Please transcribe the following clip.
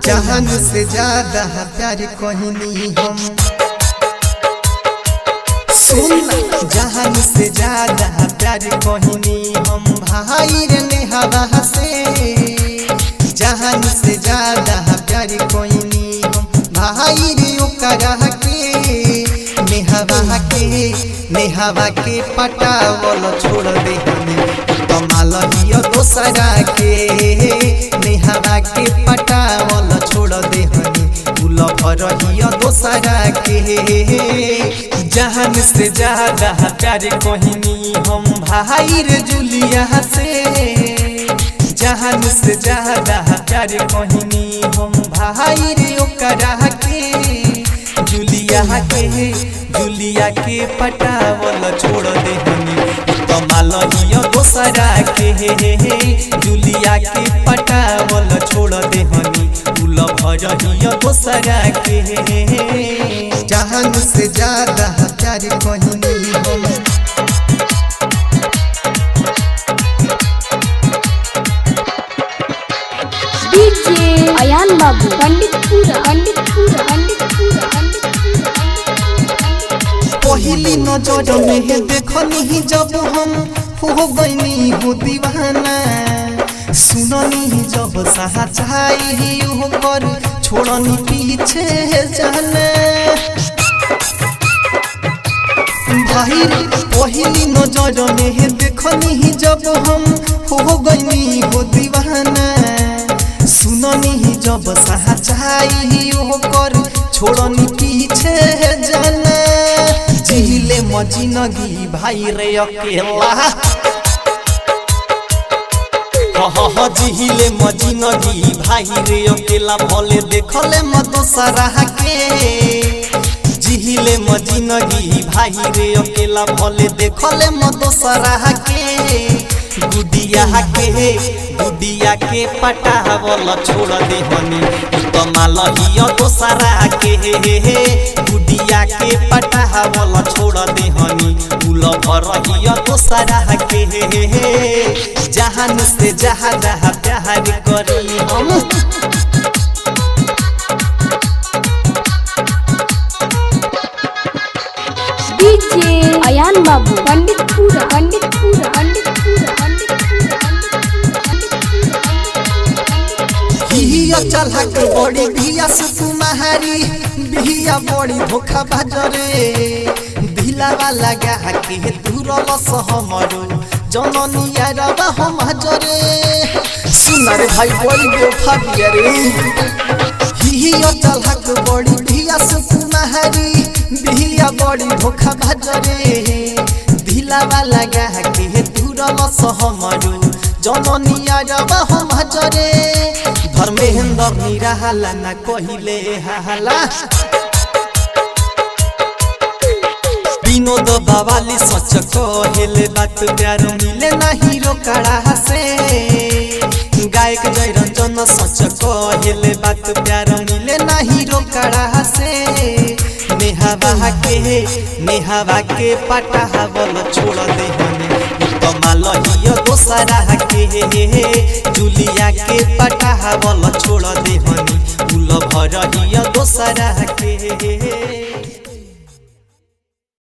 जहान से ज्यादा प्यार कहनी हम सुन जहान से ज्यादा प्यार कहनी हम भाई रे नेहवा से जहान से ज्यादा प्यार कहनी हम भाई रे ओकरा के नेहवा के पटावल छोड़ दे कमाल हियो दोसरा के नेहवा के पटावल छोड़ दे उल भर हियो दोसरा के जहान से ज्यादा प्यार कहनी हम भाई रे जुलिया से जहान से ज्यादा प्यार कहनी हम भाई रे ओकरा के जुलिया के पटावल छोड़ दे कमाल हियो दोसरा के जुलिया के पटावल छोड़ दे उल भर हियो दोसरा के जहान से ज्यादा प्यार कहनी हम डीजे अयान बाबू पंडितपुरा पहली नजर में देखनी जब हम हो गईनी हो दीवाना सुननी जब सच्चाई होकर छोड़नी पीछे जाना भाई पहली नजर में देखनी जब हम हो गईनी हो दीवाना सुननी जब सच्चाई होकर छोड़नी पीछे जाना जिहिले मजिनगी भाई रे अकेला जिहिले मजिनगी भाई रे अकेला भले देखले दोसरा के जिहिले मजिनगी भाई रे अकेला भले देखले दोसरा के गुडिया के पटावल छोड़ दे कमाल हियो दोसरा के गुडिया के पटावल छोड़ दे उल भर हियो दोसरा के जहान से ज्यादा प्यार करी हम डीजे अयान बाबू पंडितपुरा चलक बड़ी भिया सुकुमारी भिया बड़ी धोखा बाजरे भिलावा लगा के दूरल सहमरो जननिया रबा हम हजरे सुना रे भाई बड़ी बेवफा बिया रे हिया चलक बड़ी भिया सुकुमारी भिया बड़ी धोखा बाजरे भिलावा लगा के दूरल सहमरो जननिया रबा हम हजरे धर्मेंद्र निराला न कहिले हाला विनोद बावाली सच कहले बात प्यार मिले नहीं रोकड़ा से गायक जय रंजन सच कहले बात प्यार मिले नहीं रोकड़ा से नेहवा के पटावल छोड़ दे कमाल हियो दोसरा के जुलिया के पटावल छोड़ दे उल भर हियो दोसरा के।